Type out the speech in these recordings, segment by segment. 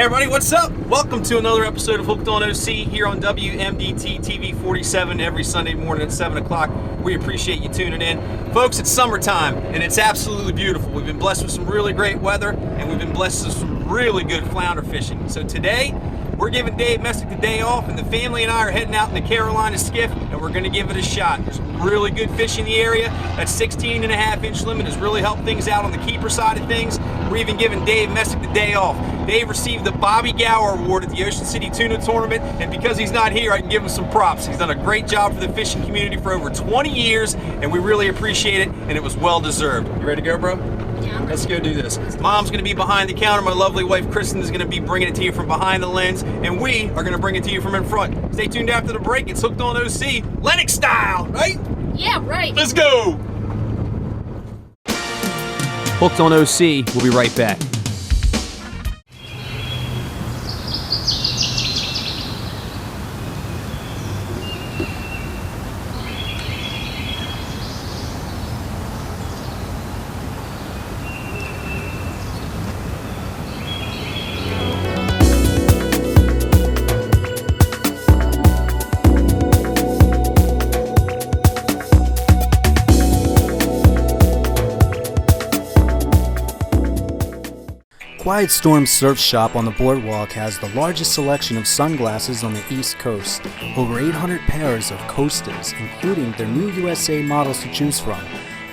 Hey everybody, what's up? Welcome to another episode of Hooked on OC here on WMDT TV 47 every Sunday morning at 7 o'clock. We appreciate you tuning in. Folks, it's summertime and it's absolutely beautiful. We've been blessed with some really great weather and we've been blessed with some really good flounder fishing. So today, we're giving Dave Messick the day off and the family and I are heading out in the Carolina skiff and we're going to give it a shot. There's really good fish in the area. That 16.5-inch limit has really helped things out on the keeper side of things. We're even giving Dave Messick the day off. Dave received the Bobby Gower Award at the Ocean City Tuna Tournament, and because he's not here, I can give him some props. He's done a great job for the fishing community for over 20 years, and we really appreciate it, and it was well deserved. You ready to go, bro? Yeah. Let's go do this. Mom's gonna be behind the counter. My lovely wife, Kristen, is gonna be bringing it to you from behind the lens, and we are gonna bring it to you from in front. Stay tuned after the break. It's Hooked on OC, Lenox style, right? Yeah, right. Let's go. Hooked on OC, we'll be right back. Quiet Storm Surf Shop on the Boardwalk has the largest selection of sunglasses on the East Coast. Over 800 pairs of Costas, including their new USA models to choose from.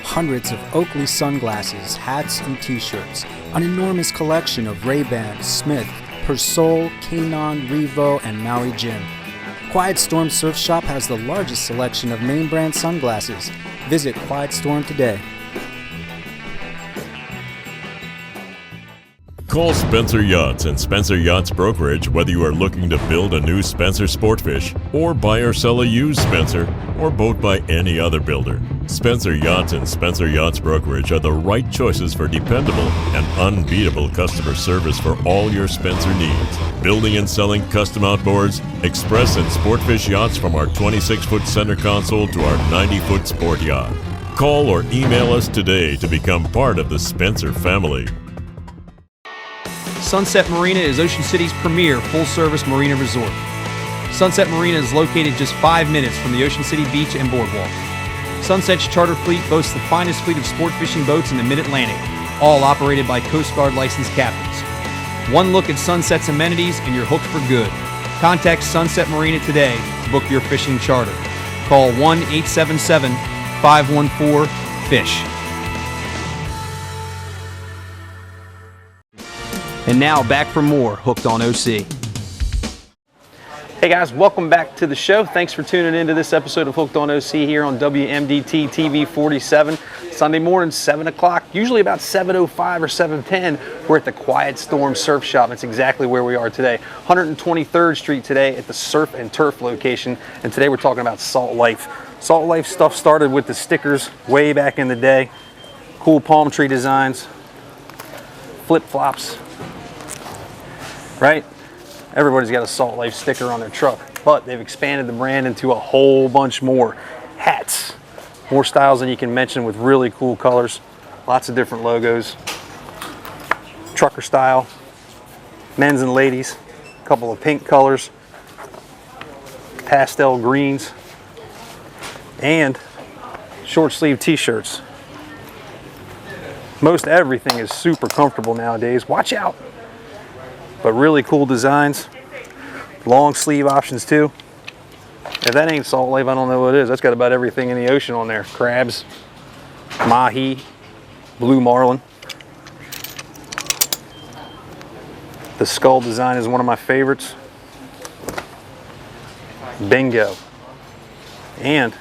Hundreds of Oakley sunglasses, hats, and t-shirts. An enormous collection of Ray-Ban, Smith, Persol, Kanon, Revo, and Maui Jim. Quiet Storm Surf Shop has the largest selection of name brand sunglasses. Visit Quiet Storm today. Call Spencer Yachts and Spencer Yachts Brokerage whether you are looking to build a new Spencer Sportfish or buy or sell a used Spencer or boat by any other builder. Spencer Yachts and Spencer Yachts Brokerage are the right choices for dependable and unbeatable customer service for all your Spencer needs. Building and selling custom outboards, express and sportfish yachts from our 26-foot center console to our 90-foot sport yacht. Call or email us today to become part of the Spencer family. Sunset Marina is Ocean City's premier full-service marina resort. Sunset Marina is located just 5 minutes from the Ocean City Beach and Boardwalk. Sunset's charter fleet boasts the finest fleet of sport fishing boats in the Mid-Atlantic, all operated by Coast Guard licensed captains. One look at Sunset's amenities and you're hooked for good. Contact Sunset Marina today to book your fishing charter. Call 1-877-514-FISH. And now back for more Hooked on OC. Hey guys, welcome back to the show. Thanks for tuning in to this episode of Hooked on OC here on WMDT TV 47. Sunday morning, 7 o'clock, usually about 7:05 or 7:10, we're at the Quiet Storm Surf Shop. That's exactly where we are today. 123rd Street today at the Surf and Turf location. And today we're talking about Salt Life. Salt Life stuff started with the stickers way back in the day. Cool palm tree designs, flip-flops. Right? Everybody's got a Salt Life sticker on their truck, but they've expanded the brand into a whole bunch more. Hats, more styles than you can mention with really cool colors, lots of different logos. Trucker style, men's and ladies, a couple of pink colors, pastel greens, and short sleeve t-shirts. Most everything is super comfortable nowadays. Watch out! But really cool designs, long sleeve options too. If that ain't Salt Life, I don't know what it is. That's got about everything in the ocean on there. Crabs, mahi, blue marlin. The skull design is one of my favorites. Bingo. And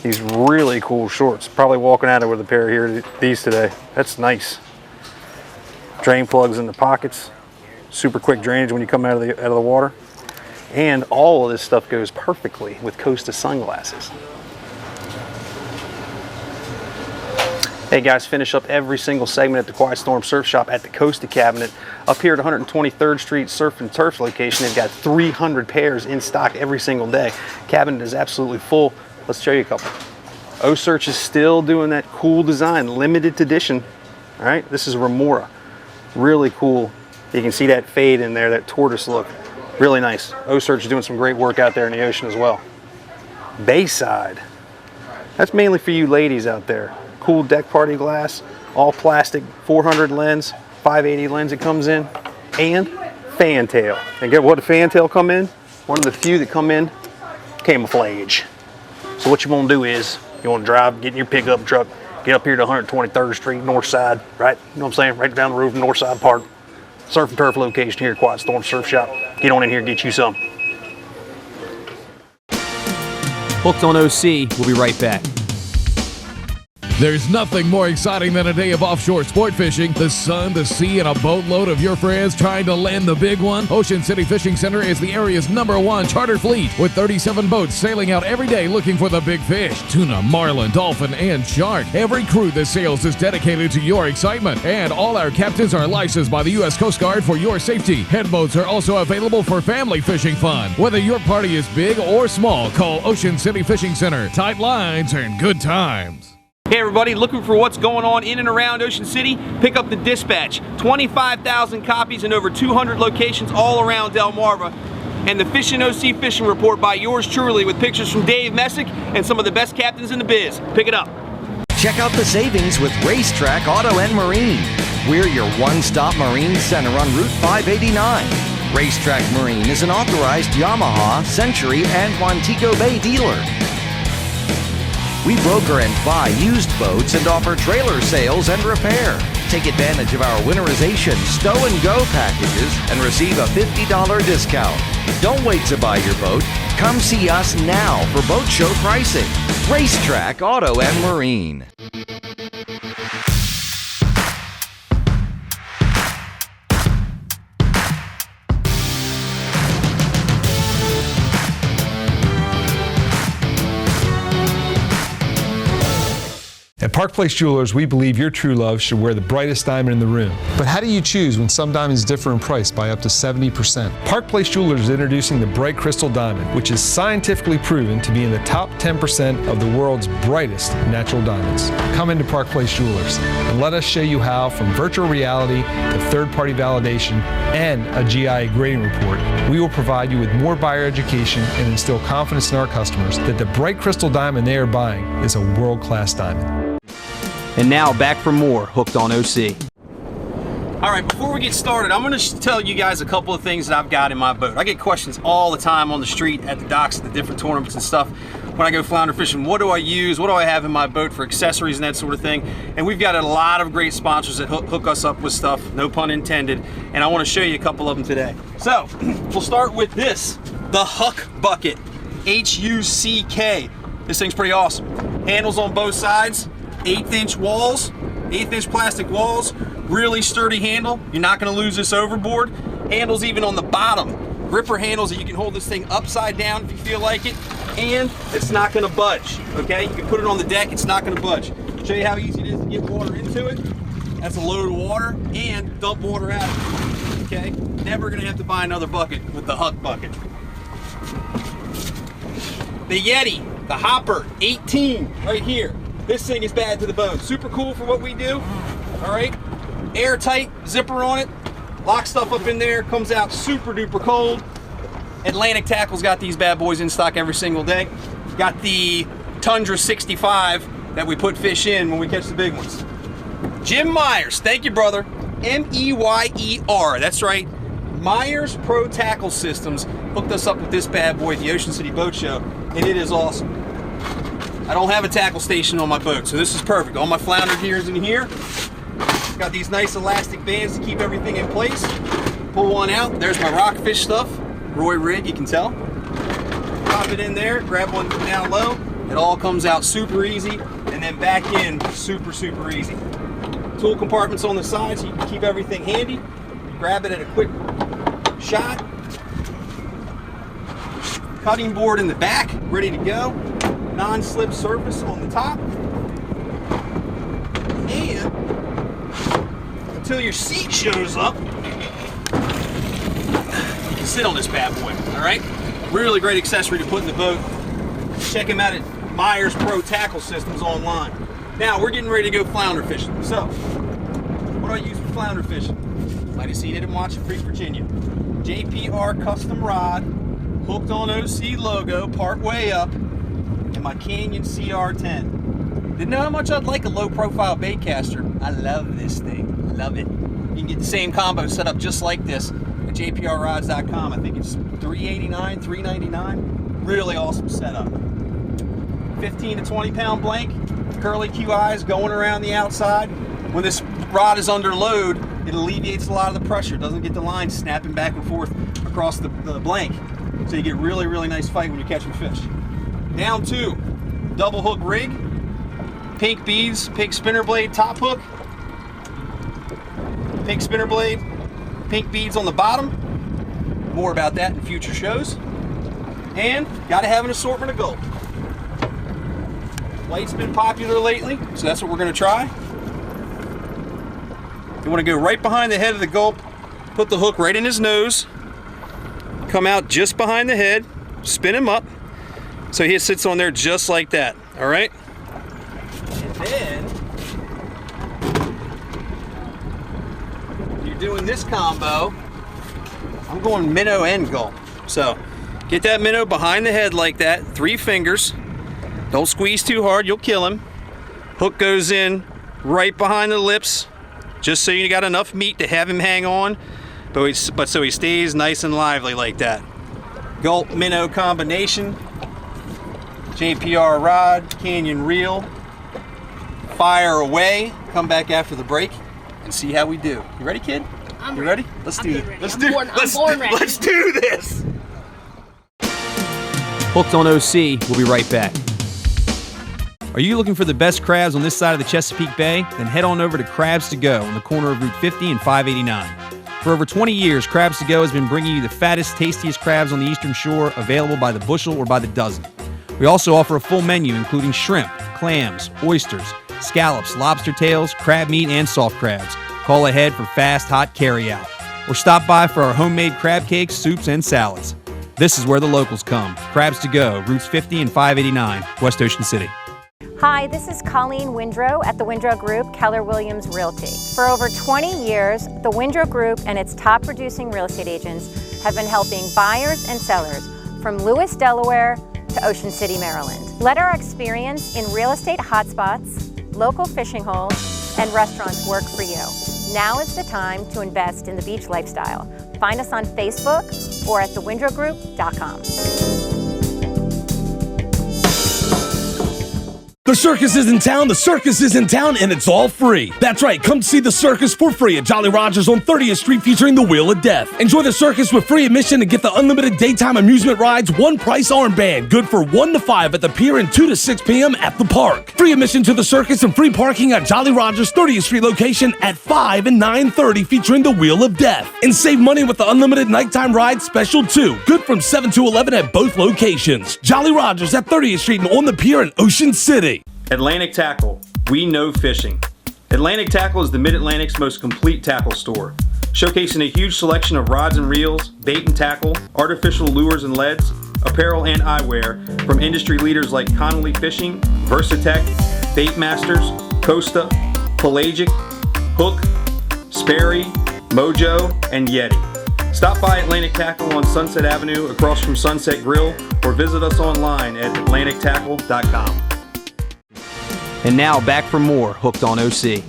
these really cool shorts. Probably walking out of with a pair of these today. That's nice. Drain plugs in the pockets. Super quick drainage when you come out of the water. And all of this stuff goes perfectly with Costa sunglasses. Hey guys, finish up every single segment at the Quiet Storm Surf Shop at the Costa Cabinet. Up here at 123rd Street Surf and Turf location, they've got 300 pairs in stock every single day. Cabinet is absolutely full. Let's show you a couple. O-Search is still doing that cool design, limited edition. All right, this is Remora. Really cool You can see that fade in there, that tortoise look. Really nice. O-Search is doing some great work out there in the ocean as well. Bayside. That's mainly for you ladies out there. Cool deck party glass, all plastic, 400 lens, 580 lens it comes in, and fantail. And get what the fantail come in? One of the few that come in camouflage. So what you want to do is, you want to drive, get in your pickup truck, get up here to 123rd Street, north side, right? You know what I'm saying? Right down the road from Northside Park. Surf and turf location here, Quiet Storm Surf Shop. Get on in here and get you some. Hooked on OC. We'll be right back. There's nothing more exciting than a day of offshore sport fishing. The sun, the sea, and a boatload of your friends trying to land the big one. Ocean City Fishing Center is the area's #1 charter fleet with 37 boats sailing out every day looking for the big fish. Tuna, marlin, dolphin, and shark. Every crew that sails is dedicated to your excitement. And all our captains are licensed by the U.S. Coast Guard for your safety. Head boats are also available for family fishing fun. Whether your party is big or small, call Ocean City Fishing Center. Tight lines and good times. Hey everybody, looking for what's going on in and around Ocean City? Pick up the Dispatch. 25,000 copies in over 200 locations all around Delmarva. And the Fishin' OC Fishing Report by yours truly with pictures from Dave Messick and some of the best captains in the biz. Pick it up. Check out the savings with Racetrack Auto and Marine. We're your one-stop marine center on Route 589. Racetrack Marine is an authorized Yamaha, Century, and Montego Bay dealer. We broker and buy used boats and offer trailer sales and repair. Take advantage of our winterization stow and go packages and receive a $50 discount. Don't wait to buy your boat. Come see us now for boat show pricing. Racetrack Auto and Marine. At Park Place Jewelers, we believe your true love should wear the brightest diamond in the room. But how do you choose when some diamonds differ in price by up to 70%? Park Place Jewelers is introducing the Bright Crystal Diamond, which is scientifically proven to be in the top 10% of the world's brightest natural diamonds. Come into Park Place Jewelers and let us show you how, from virtual reality to third-party validation and a GIA grading report, we will provide you with more buyer education and instill confidence in our customers that the Bright Crystal Diamond they are buying is a world-class diamond. And now back for more Hooked on OC. All right, before we get started, I'm going to tell you guys a couple of things that I've got in my boat. I get questions all the time on the street, at the docks, at the different tournaments and stuff. When I go flounder fishing, what do I use? What do I have in my boat for accessories and that sort of thing? And we've got a lot of great sponsors that hook us up with stuff, no pun intended. And I want to show you a couple of them today. So we'll start with this, the Huck Bucket, H-U-C-K. This thing's pretty awesome. Handles on both sides. 1/8" walls, 1/8" plastic walls, really sturdy handle. You're not going to lose this overboard. Handles even on the bottom. Gripper handles that you can hold this thing upside down if you feel like it, and it's not going to budge. Okay, you can put it on the deck, it's not going to budge. Show you how easy it is to get water into it. That's a load of water and dump water out of it. Okay, never going to have to buy another bucket with the Huck Bucket. The Yeti, the Hopper 18, right here. This thing is bad to the bone. Super cool for what we do. All right, airtight, zipper on it. Lock stuff up in there, comes out super duper cold. Atlantic Tackle's got these bad boys in stock every single day. Got the Tundra 65 that we put fish in when we catch the big ones. Jim Myers, thank you, brother. M-E-Y-E-R, that's right. Myers Pro Tackle Systems hooked us up with this bad boy at the Ocean City Boat Show, and it is awesome. I don't have a tackle station on my boat, so this is perfect. All my flounder gear is in here. Got these nice elastic bands to keep everything in place. Pull one out, there's my rockfish stuff. Roy Rig, you can tell. Pop it in there, grab one from down low. It all comes out super easy, and then back in super, super easy. Tool compartments on the side so you can keep everything handy. Grab it at a quick shot. Cutting board in the back, ready to go. Non-slip surface on the top. And until your seat shows up, you can sit on this bad boy, all right? Really great accessory to put in the boat. Check him out at Myers Pro Tackle Systems online. Now, we're getting ready to go flounder fishing. So, what do I use for flounder fishing? Might have seen it in Watching Creek, Virginia. JPR custom rod, hooked on OC logo, part way up, and my Canyon CR10. Didn't know how much I'd like a low profile bait caster. I love this thing, love it. You can get the same combo set up just like this at jprrods.com. I think it's $389, $399. Really awesome setup. 15 to 20 pound blank, curly Q eyes going around the outside. When this rod is under load, it alleviates a lot of the pressure. It doesn't get the line snapping back and forth across the blank. So you get really, really nice fight when you're catching fish. Down 2, double hook rig, pink beads, pink spinner blade top hook, pink spinner blade, pink beads on the bottom. More about that in future shows. And gotta have an assortment of gulp. Light's been popular lately, so that's what we're gonna try. You wanna go right behind the head of the gulp, put the hook right in his nose, come out just behind the head, spin him up, so he sits on there just like that, all right? And then, you're doing this combo, I'm going minnow and gulp. So, get that minnow behind the head like that, 3 fingers. Don't squeeze too hard, you'll kill him. Hook goes in right behind the lips, just so you got enough meat to have him hang on, but so he stays nice and lively like that. Gulp minnow combination, JPR rod, Canyon reel. Fire away, come back after the break and see how we do. You ready, kid? You ready? Let's do this. Let's do this. Hooked on OC, we'll be right back. Are you looking for the best crabs on this side of the Chesapeake Bay? Then head on over to Crabs to Go on the corner of Route 50 and 589. For over 20 years, Crabs to Go has been bringing you the fattest, tastiest crabs on the Eastern Shore, available by the bushel or by the dozen. We also offer a full menu including shrimp, clams, oysters, scallops, lobster tails, crab meat, and soft crabs. Call ahead for fast, hot carry-out. Or stop by for our homemade crab cakes, soups, and salads. This is where the locals come. Crabs to Go, Routes 50 and 589, West Ocean City. Hi, this is Colleen Windrow at the Windrow Group, Keller Williams Realty. For over 20 years, the Windrow Group and its top producing real estate agents have been helping buyers and sellers from Lewis, Delaware to Ocean City, Maryland. Let our experience in real estate hotspots, local fishing holes, and restaurants work for you. Now is the time to invest in the beach lifestyle. Find us on Facebook or at thewindrowgroup.com. The circus is in town, the circus is in town, and it's all free. That's right, come see the circus for free at Jolly Rogers on 30th Street featuring the Wheel of Death. Enjoy the circus with free admission and get the unlimited daytime amusement rides, one price armband, good for 1 to 5 at the pier and 2 to 6 p.m. at the park. Free admission to the circus and free parking at Jolly Rogers 30th Street location at 5 and 9:30 featuring the Wheel of Death. And save money with the unlimited nighttime ride special too, good from 7 to 11 at both locations. Jolly Rogers at 30th Street and on the pier in Ocean City. Atlantic Tackle, we know fishing. Atlantic Tackle is the Mid-Atlantic's most complete tackle store, showcasing a huge selection of rods and reels, bait and tackle, artificial lures and leads, apparel and eyewear from industry leaders like Connolly Fishing, Versatech, Bait Masters, Costa, Pelagic, Hook, Sperry, Mojo, and Yeti. Stop by Atlantic Tackle on Sunset Avenue across from Sunset Grill or visit us online at atlantictackle.com. And now back for more Hooked on OC.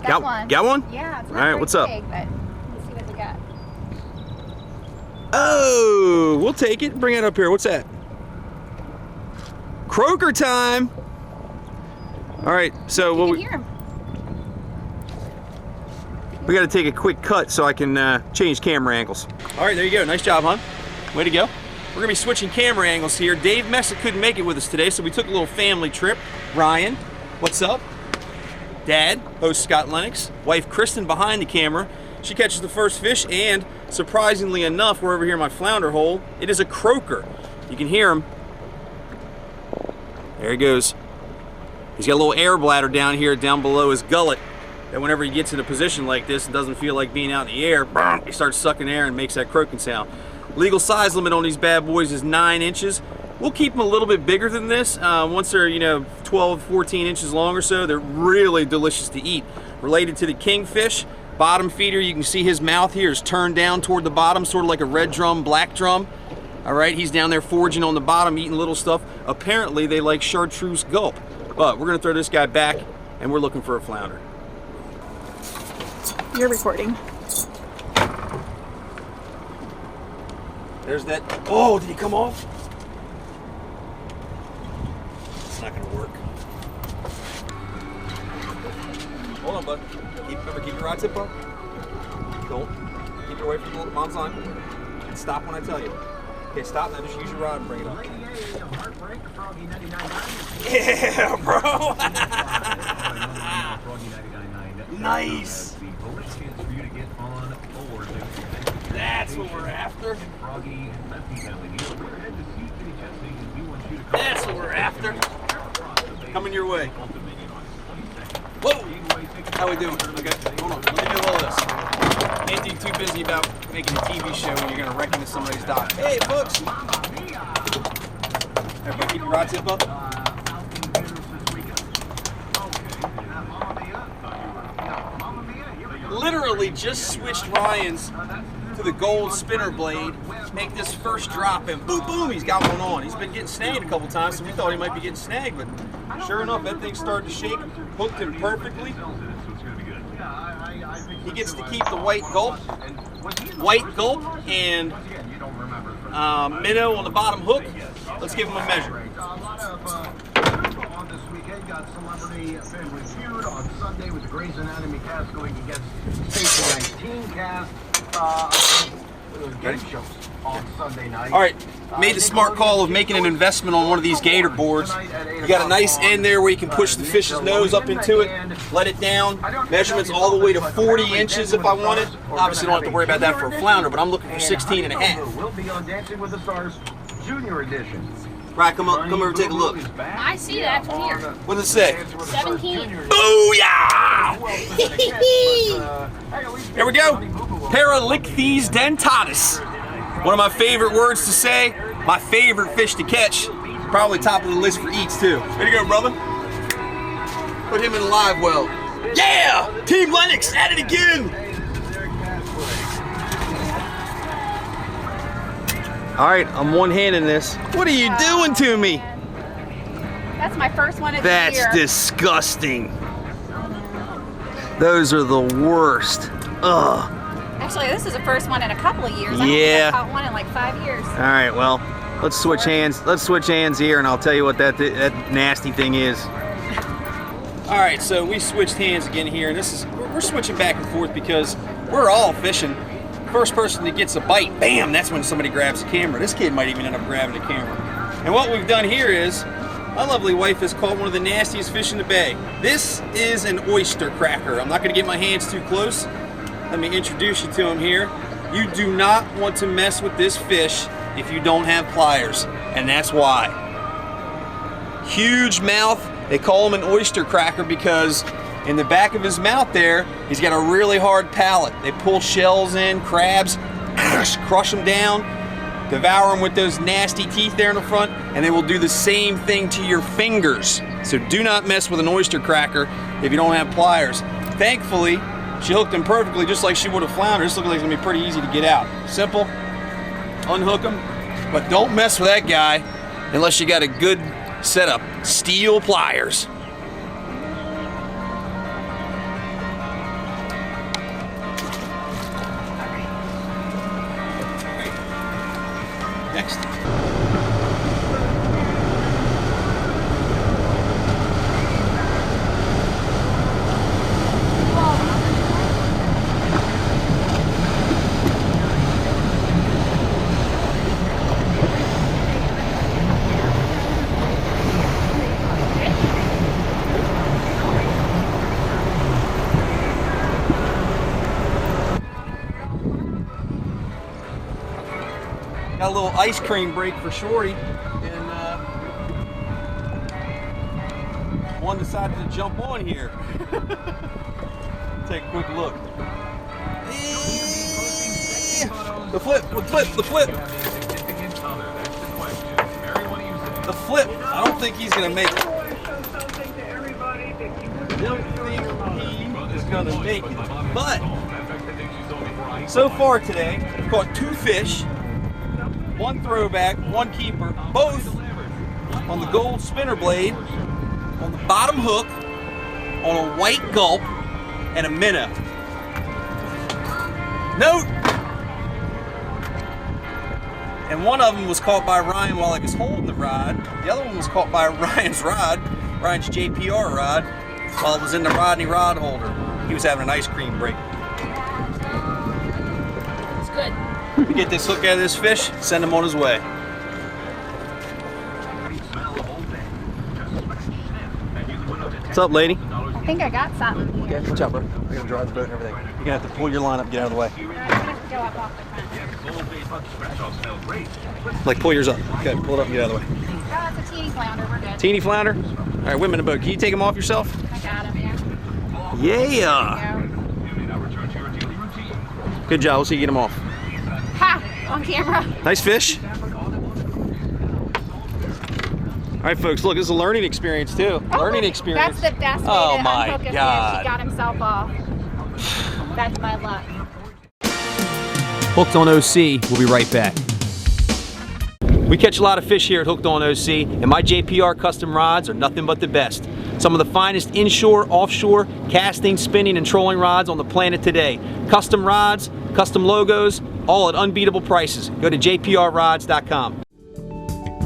Got one. Got one? Yeah. It's all right, what's up? big, but let's see what we got. Oh, we'll take it. Bring it up here. What's that? Croaker time. All right, so You can hear him. we got to take a quick cut so I can change camera angles. All right, there you go. Nice job, hon. Way to go. We're gonna be switching camera angles here. Dave Messick couldn't make it with us today, so we took a little family trip. Ryan, what's up? Dad, host Scott Lenox. Wife Kristen behind the camera. She catches the first fish, and surprisingly enough, we're over here in my flounder hole. It is a croaker. You can hear him. There he goes. He's got a little air bladder down here, down below his gullet. that whenever he gets in a position like this and doesn't feel like being out in the air, he starts sucking air and makes that croaking sound. Legal size limit on these bad boys is 9 inches. We'll keep them a little bit bigger than this. Once they're 12, 14 inches long or so, they're really delicious to eat. Related to the kingfish, bottom feeder, you can see his mouth here is turned down toward the bottom, sort of like a red drum, black drum. All right, he's down there foraging on the bottom, eating little stuff. Apparently, they like chartreuse gulp. But we're gonna throw this guy back, and we're looking for a flounder. You're recording. There's that. Oh, did he come off? It's not gonna work. Hold on, bud. Remember, keep your rod tip up. Don't. Keep it away from the mom's line. And stop when I tell you. Okay, stop now. Just use your rod and bring it up. Yeah, bro. Nice. That's what we're after. That's what we're after. Coming your way. Whoa! How we doing? Okay, hold on. Let me do all this. Can't be too busy about making a TV show when you're going to wreck into somebody's dock. Hey, folks! Everybody keep your rod tip up. Literally just switched Ryan's to the gold spinner blade. Make this first drop and boom, boom, he's got one on. He's been getting snagged a couple times, so we thought he might be getting snagged, but sure enough, that thing started to shake, hooked him perfectly. He gets to keep the white gulp and minnow on the bottom hook. Let's give him a measure. Got Celebrity Family Feud on Sunday with the Grey's Anatomy cast going against Station 19 cast. Game shows on Sunday night. All right, made the smart call of making an investment on one of these gator boards. You got a nice end there where you can push the fish's nose up into it, let it down. Measurements all the way to 40 inches if I want it. Obviously don't have to worry about that for a flounder, but I'm looking for 16 and a half. We'll be on Dancing with the Stars Junior Edition. Right, come over and take a look. I see that from here. What does it say? 17. Booyah! Here we go. Paralichthes dentatus. One of my favorite words to say. My favorite fish to catch. Probably top of the list for eats too. There you go, brother. Put him in a live well. Yeah! Team Lenox at it again! All right, I'm one-handing this. What are you doing to me? That's my first one of the year. That's disgusting. Those are the worst. Ugh. Actually, this is the first one in a couple of years. Yeah. I don't think I've caught one in like 5 years. All right, well, let's switch hands. Let's switch hands here, and I'll tell you what that nasty thing is. All right, so we switched hands again here, and we're switching back and forth because we're all fishing. First person that gets a bite, bam, that's when somebody grabs the camera. This kid might even end up grabbing the camera. And what we've done here is, my lovely wife has caught one of the nastiest fish in the bay. This is an oyster cracker. I'm not gonna get my hands too close. Let me introduce you to him here. You do not want to mess with this fish if you don't have pliers, and that's why. Huge mouth. They call him an oyster cracker because in the back of his mouth there, he's got a really hard palate. They pull shells in, crabs, crush them down, devour them with those nasty teeth there in the front, and they will do the same thing to your fingers. So do not mess with an oyster cracker if you don't have pliers. Thankfully, she hooked him perfectly just like she would a flounder. This looks like it's gonna be pretty easy to get out. Simple, unhook him, but don't mess with that guy unless you got a good setup. Steel pliers. Next. Got a little ice cream break for Shorty, and one decided to jump on here. Take a quick look. The flip. The flip. I don't think he's gonna make it. Don't think he is gonna make it. But so far today, I've caught 2 fish, 1 throwback, 1 keeper, both on the gold spinner blade, on the bottom hook, on a white gulp, and a minnow. Note! And one of them was caught by Ryan while I was holding the rod. The other one was caught by Ryan's JPR rod, while it was in the Rodney rod holder. He was having an ice cream break. It's good. We get this hook out of this fish, send him on his way. What's up, lady? I think I got something. Okay, watch out, bro. I gotta drive the boat and everything. You're gonna have to pull your line up and get out of the way. I'm gonna have to go up off the front. Like, pull yours up. Okay, pull it up and get out of the way. Oh, that's a teeny flounder. We're good. Teeny flounder? All right, women in the boat. Can you take them off yourself? I got him, yeah. Yeah! There we go. Good job. Let's see you get them off. Ha! On camera. Nice fish. All right, folks, look, this is a learning experience, too. Learning experience. That's the best way Oh, to my unhook a God. fish. He got himself off. That's my luck. Hooked on OC. We'll be right back. We catch a lot of fish here at Hooked on OC, and my JPR custom rods are nothing but the best. Some of the finest inshore, offshore, casting, spinning, and trolling rods on the planet today. Custom rods, custom logos, all at unbeatable prices. Go to jprrods.com.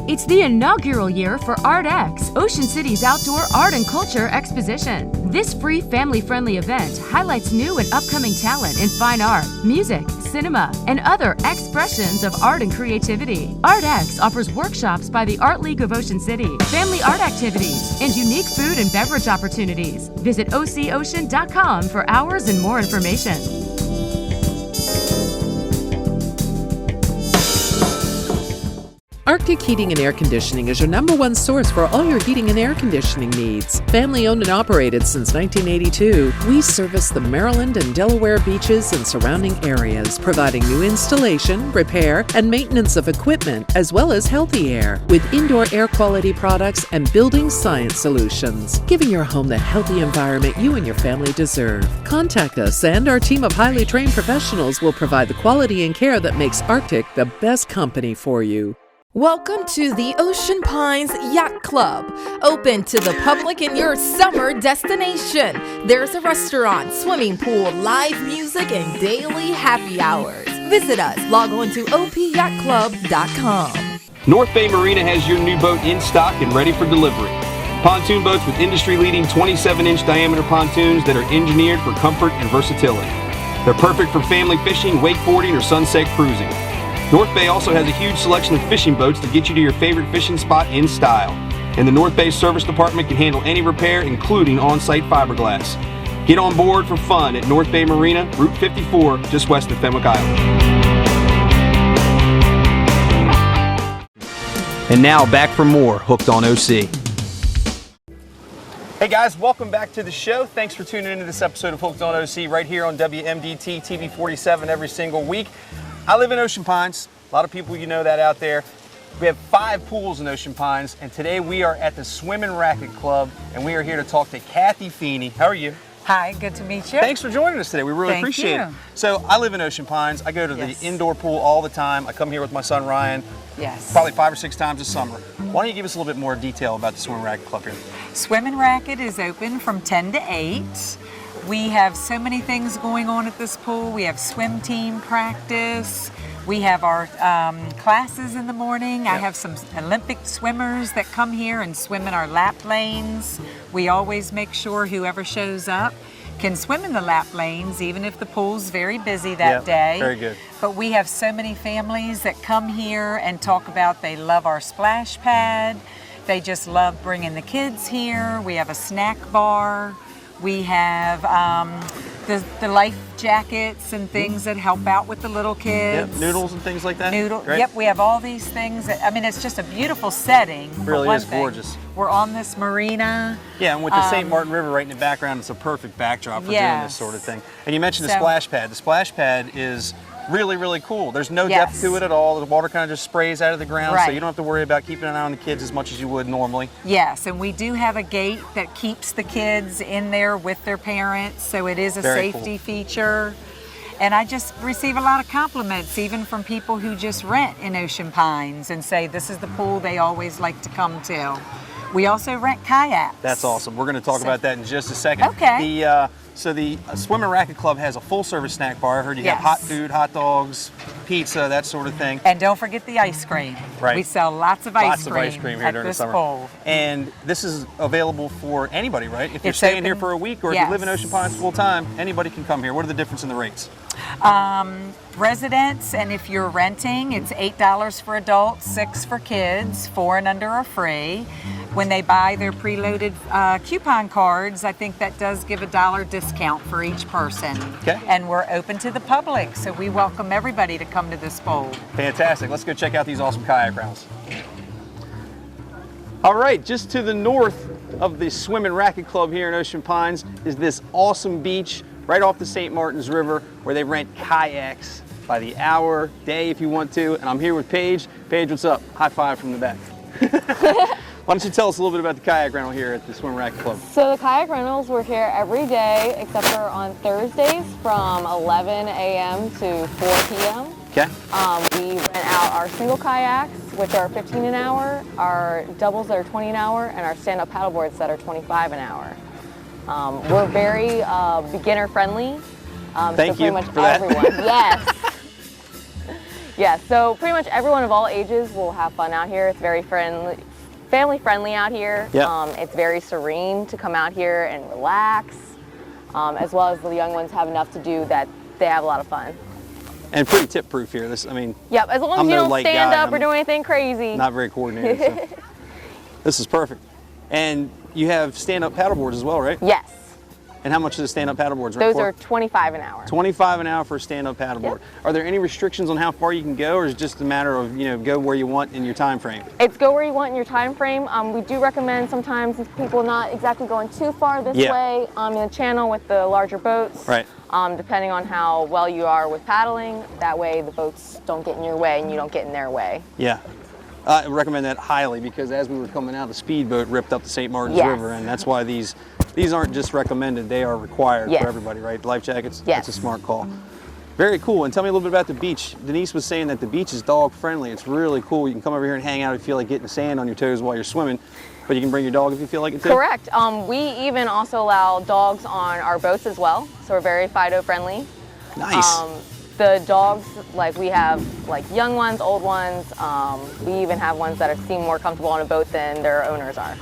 It's the inaugural year for ArtX, Ocean City's outdoor art and culture exposition. This free family-friendly event highlights new and upcoming talent in fine art, music, cinema, and other expressions of art and creativity. ArtX offers workshops by the Art League of Ocean City, family art activities, and unique food and beverage opportunities. Visit ococean.com for hours and more information. Arctic Heating and Air Conditioning is your #1 source for all your heating and air conditioning needs. Family owned and operated since 1982, we service the Maryland and Delaware beaches and surrounding areas, providing new installation, repair, and maintenance of equipment, as well as healthy air, with indoor air quality products and building science solutions, giving your home the healthy environment you and your family deserve. Contact us, and our team of highly trained professionals will provide the quality and care that makes Arctic the best company for you. Welcome to the Ocean Pines Yacht Club, open to the public in your summer destination. There's a restaurant, swimming pool, live music, and daily happy hours. Visit us. Log on to opyachtclub.com. North Bay Marina has your new boat in stock and ready for delivery. Pontoon boats with industry-leading 27-inch diameter pontoons that are engineered for comfort and versatility. They're perfect for family fishing, wakeboarding, or sunset cruising. North Bay also has a huge selection of fishing boats to get you to your favorite fishing spot in style. And the North Bay Service Department can handle any repair, including on-site fiberglass. Get on board for fun at North Bay Marina, Route 54, just west of Fenwick Island. And now back for more Hooked on OC. Hey guys, welcome back to the show. Thanks for tuning into this episode of Hooked on OC right here on WMDT TV 47 every single week. I live in Ocean Pines. A lot of people, you know that out there. We have 5 pools in Ocean Pines, and today we are at the Swim and Racket Club, and we are here to talk to Kathy Feeney. How are you? Hi, good to meet you. Thanks for joining us today. We really appreciate it. So I live in Ocean Pines. I go to the indoor pool all the time. I come here with my son Ryan. Yes. Probably 5 or 6 times this summer. Why don't you give us a little bit more detail about the Swim and Racket Club here? Swim and Racket is open from 10 to 8. We have so many things going on at this pool. We have swim team practice. We have our classes in the morning. I have some Olympic swimmers that come here and swim in our lap lanes. We always make sure whoever shows up can swim in the lap lanes, even if the pool's very busy that day. Very good. But we have so many families that come here and talk about they love our splash pad. They just love bringing the kids here. We have a snack bar. We have the life jackets and things that help out with the little kids. Yep, noodles and things like that. Great. Yep, we have all these things. I mean, it's just a beautiful setting. It really is gorgeous. We're on this marina. Yeah, and with the St. Martin River right in the background, it's a perfect backdrop for doing this sort of thing. And you mentioned the splash pad. The splash pad is really, really cool. There's no depth to it at all. The water kind of just sprays out of the ground, so you don't have to worry about keeping an eye on the kids as much as you would normally. Yes, and we do have a gate that keeps the kids in there with their parents, so it is a safety feature. And I just receive a lot of compliments, even from people who just rent in Ocean Pines and say this is the pool they always like to come to. We also rent kayaks. That's awesome. We're going to talk about that in just a second. Okay. So the Swim and Racket Club has a full-service snack bar. I heard you have hot food, hot dogs, pizza, that sort of thing. And don't forget the ice cream. Right. We sell lots of ice cream here during the summer. Pool. And this is available for anybody, right? If you're staying here for a week or if you live in Ocean Pines full-time, anybody can come here. What are the difference in the rates? Residents, and if you're renting, it's $8 for adults, $6 for kids, 4 and under are free. When they buy their preloaded coupon cards, I think that does give a $1 discount for each person. Okay. And we're open to the public, so we welcome everybody to come to this pool. Fantastic. Let's go check out these awesome kayak rounds. All right, just to the north of the Swim and Racket Club here in Ocean Pines is this awesome beach right off the St. Martin's River where they rent kayaks by the hour, day if you want to. And I'm here with Paige. Paige, what's up? High five from the back. Why don't you tell us a little bit about the kayak rental here at the Swim and Racket Club? So the kayak rentals, we're here every day except for on Thursdays from 11 a.m. to 4 p.m. Okay. We rent out our single kayaks, which are 15 an hour, our doubles that are 20 an hour, and our stand-up paddleboards that are 25 an hour. We're very beginner friendly. Thank you much for that. Everyone, yes. Yes, so pretty much everyone of all ages will have fun out here. It's very friendly, family friendly out here. Yep. It's very serene to come out here and relax, as well as the young ones have enough to do that they have a lot of fun. And pretty tip proof here. This, I mean, yep, as long as you don't stand up or do anything crazy. Not very coordinated. So. This is perfect. And you have stand-up paddleboards as well, right? Yes. And how much do the stand-up paddleboards rent Those for? are 25 an hour. 25 an hour for a stand-up paddleboard. Yep. Are there any restrictions on how far you can go, or is it just a matter of, you know, go where you want in your time frame? It's go where you want in your time frame. We do recommend sometimes people not exactly going too far this way in the channel with the larger boats. Right. Depending on how well you are with paddling, that way the boats don't get in your way and you don't get in their way. Yeah. I recommend that highly because as we were coming out, the speedboat ripped up the St. Martin's River, and that's why these aren't just recommended, they are required for everybody, right? Life jackets, that's a smart call. Very cool. And tell me a little bit about the beach. Denise was saying that the beach is dog friendly. It's really cool. You can come over here and hang out if you feel like getting sand on your toes while you're swimming, but you can bring your dog if you feel like it too? Correct. We even also allow dogs on our boats as well, so we're very Fido friendly. Nice. The dogs, like we have like young ones, old ones. We even have ones that seem more comfortable on a boat than their owners are.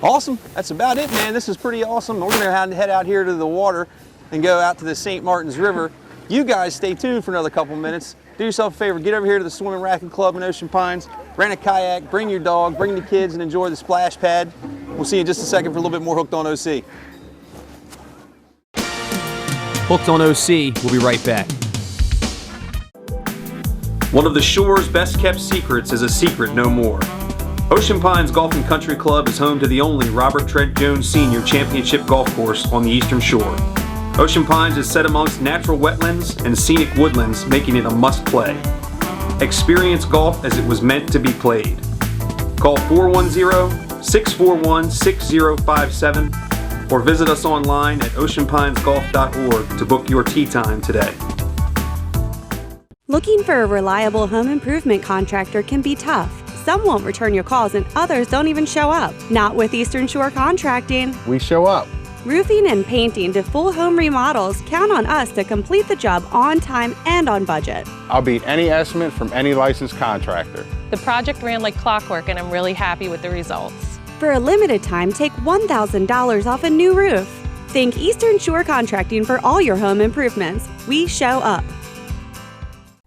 Awesome. That's about it, man. This is pretty awesome. We're going to head out here to the water and go out to the St. Martin's River. You guys stay tuned for another couple minutes. Do yourself a favor. Get over here to the Swim and Racket Club in Ocean Pines. Rent a kayak, bring your dog, bring the kids, and enjoy the splash pad. We'll see you in just a second for a little bit more Hooked on OC. Hooked on OC. We'll be right back. One of the shore's best kept secrets is a secret no more. Ocean Pines Golf and Country Club is home to the only Robert Trent Jones Sr. Championship Golf Course on the Eastern Shore. Ocean Pines is set amongst natural wetlands and scenic woodlands, making it a must-play. Experience golf as it was meant to be played. Call 410-641-6057 or visit us online at oceanpinesgolf.org to book your tee time today. Looking for a reliable home improvement contractor can be tough. Some won't return your calls and others don't even show up. Not with Eastern Shore Contracting. We show up. Roofing and painting to full home remodels, count on us to complete the job on time and on budget. I'll beat any estimate from any licensed contractor. The project ran like clockwork and I'm really happy with the results. For a limited time, take $1,000 off a new roof. Think Eastern Shore Contracting for all your home improvements. We show up.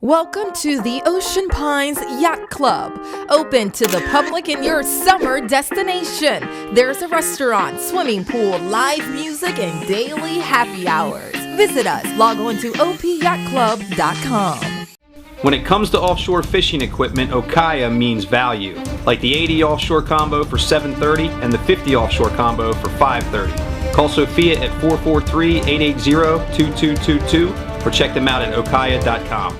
Welcome to the Ocean Pines Yacht Club, open to the public in your summer destination. There's a restaurant, swimming pool, live music, and daily happy hours. Visit us. Log on to opyachtclub.com. When it comes to offshore fishing equipment, Okaya means value, like the 80 offshore combo for $730 and the 50 offshore combo for $530. Call Sophia at 443-880-2222 or check them out at okaya.com.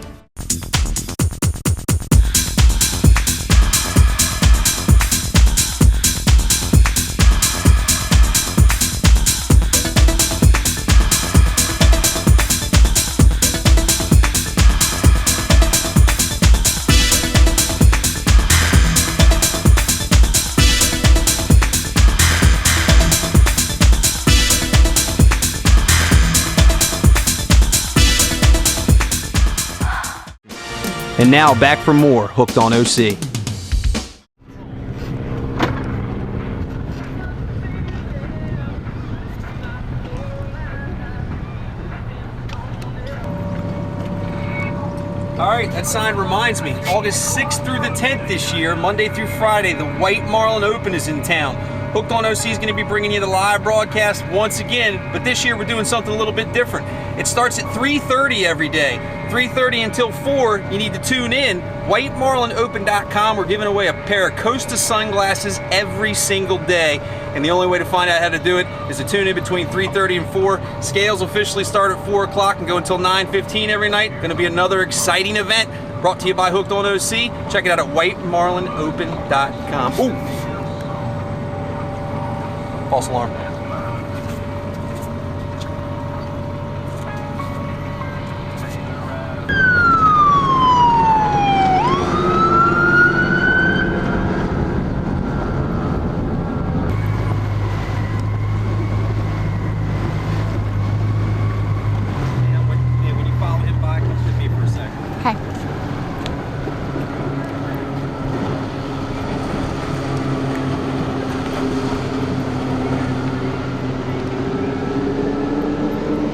And now back for more Hooked on OC. All right, that sign reminds me, August 6th through the 10th this year, Monday through Friday, the White Marlin Open is in town. Hooked on OC is going to be bringing you the live broadcast once again, but this year we're doing something a little bit different. It starts at 3:30 every day. 3:30 until 4, you need to tune in. WhiteMarlinOpen.com, we're giving away a pair of Costa sunglasses every single day. And the only way to find out how to do it is to tune in between 3:30 and 4. Scales officially start at 4 o'clock and go until 9:15 every night. Going to be another exciting event brought to you by Hooked on OC. Check it out at WhiteMarlinOpen.com. Ooh! False alarm.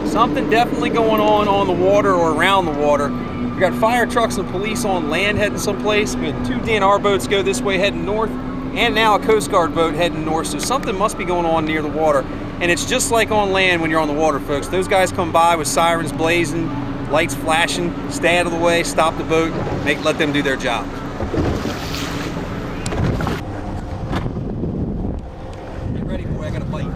Something definitely going on the water or around the water. We got fire trucks and police on land heading someplace. We had 2 DNR boats go this way heading north, and now a Coast Guard boat heading north. So something must be going on near the water. And it's just like on land when you're on the water, folks. Those guys come by with sirens blazing, lights flashing, stay out of the way, stop the boat, let them do their job. Get ready, boy, I got a bite.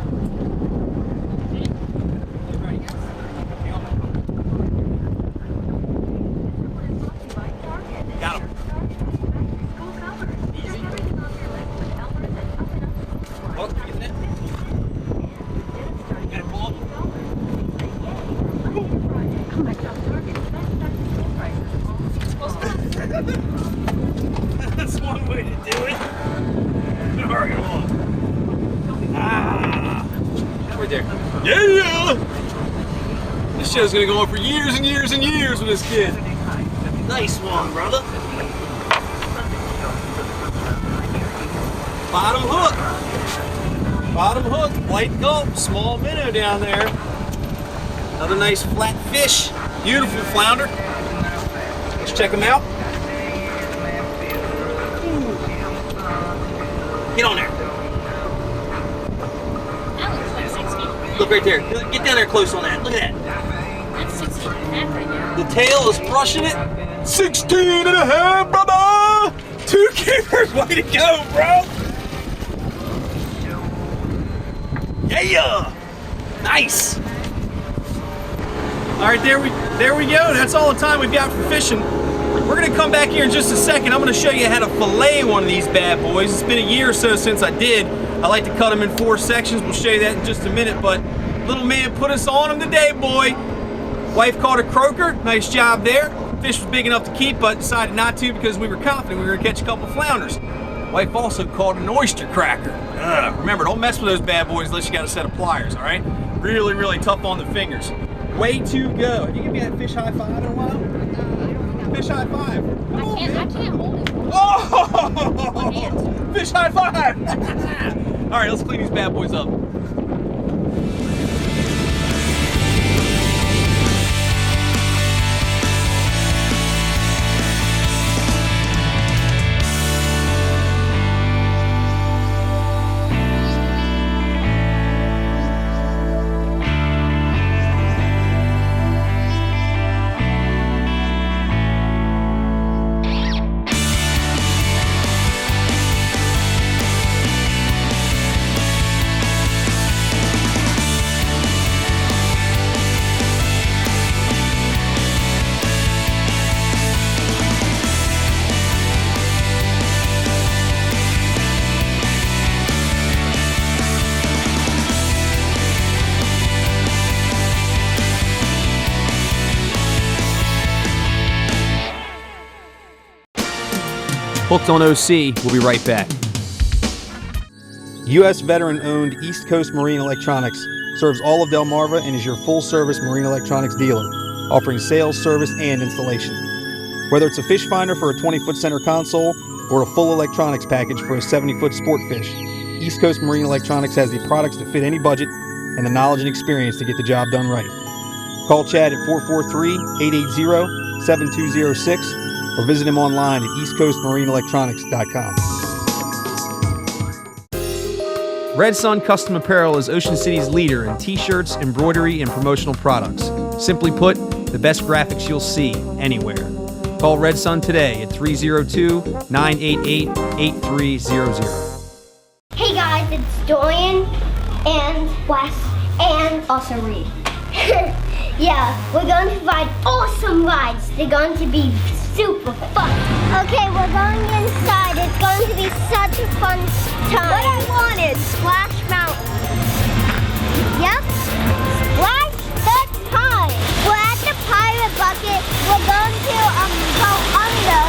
That's one way to do it. All right, come on. Ah, right there. Yeah! This show's gonna go on for years and years and years with this kid. Nice one, brother. Bottom hook. Bottom hook, white gulp, small minnow down there. Another nice flat fish. Beautiful flounder. Let's check them out. Ooh. Get on there. Look right there. Get down there close on that. Look at that. That's 16 and a half right now. The tail is brushing it. 16 and a half, brother! 2 keepers. Way to go, bro. Yeah! Nice! All right, there we go. That's all the time we've got for fishing. We're gonna come back here in just a second. I'm gonna show you how to fillet one of these bad boys. It's been a year or so since I did. I like to cut them in 4 sections. We'll show you that in just a minute, but little man put us on him today, boy. Wife caught a croaker. Nice job there. Fish was big enough to keep, but decided not to because we were confident we were gonna catch a couple flounders. Wife also caught an oyster cracker. Remember, don't mess with those bad boys unless you got a set of pliers, all right? Really, really tough on the fingers. Way to go. Have you given me that fish high five in a while? Fish high five. I can't hold it. Oh! Fish high five! All right, let's clean these bad boys up. Hooked on OC, we'll be right back. U.S. veteran-owned East Coast Marine Electronics serves all of Delmarva and is your full-service marine electronics dealer, offering sales, service, and installation. Whether it's a fish finder for a 20-foot center console or a full electronics package for a 70-foot sport fish, East Coast Marine Electronics has the products to fit any budget and the knowledge and experience to get the job done right. Call Chad at 443-880-7206 or visit him online at eastcoastmarineenelectronics.com. Red Sun Custom Apparel is Ocean City's leader in t-shirts, embroidery, and promotional products. Simply put, the best graphics you'll see anywhere. Call Red Sun today at 302-988-8300. Hey guys, it's Dorian and Wes and also Reed. Yeah, we're going to ride awesome rides. They're going to be super fun. Okay, we're going inside. It's going to be such a fun time. What I wanted, Splash Mountain. Yep, Splash the time. We're at the Pirate Bucket. We're going to go under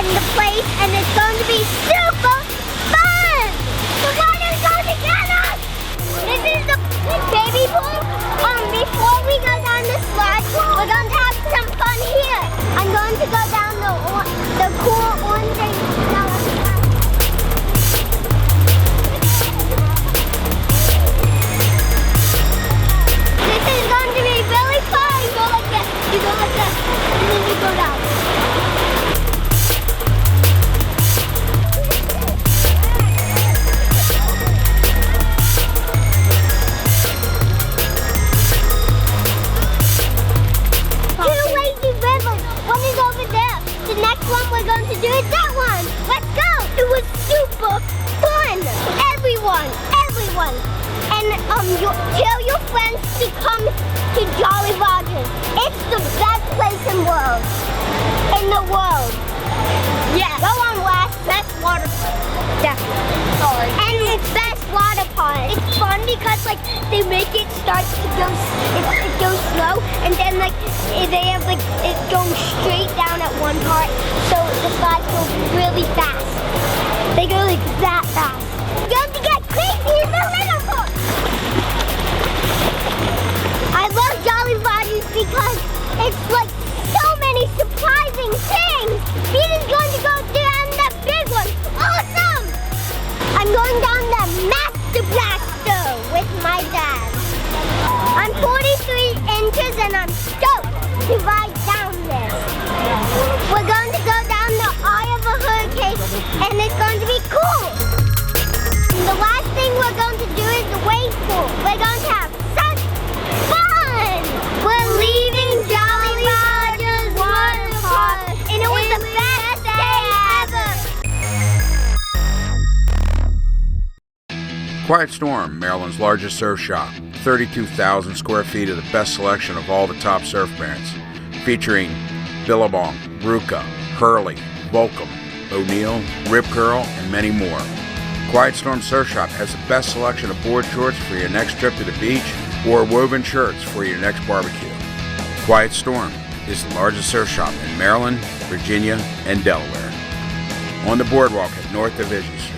in the place, and it's going to be super fun. The water's going to get us. This is the baby pool. Before we go down the slide, we're going to have some fun here. I'm going to go down the cool orange and yellow slide. This is going to be really fun. You go like this, you go like this, and then you go down. We're going to do it that one. Let's go. It was super fun. Everyone. And tell your friends to come to Jolly Rogers. It's the best place in the world. Yeah. Go on, Wes. Best water park. Definitely. Sorry. And it's best water park. It's fun because they make it start to go. It goes slow, and then they have it goes straight down at one part. So the slides go really fast. They go that fast. You're going to get crazy in the little book. I love Jolly Rogers because it's so many surprising things. Peter's going to go down the big one. Awesome! I'm going down the Master Blaster with my dad. I'm 43 inches and I'm stoked to ride down this. We're going to go down the eye of a hurricane and it's going to be cool. And the last thing we're going to do is the wave pool. We're going to have such fun. We're leaving Jolly Rogers Water Park and it was the best day ever. Quiet Storm, Maryland's largest surf shop. 32,000 square feet of the best selection of all the top surf brands, featuring Billabong, Ruka, Hurley, Volcom, O'Neill, Rip Curl, and many more. Quiet Storm Surf Shop has the best selection of board shorts for your next trip to the beach or woven shirts for your next barbecue. Quiet Storm is the largest surf shop in Maryland, Virginia, and Delaware. On the boardwalk at North Division Street.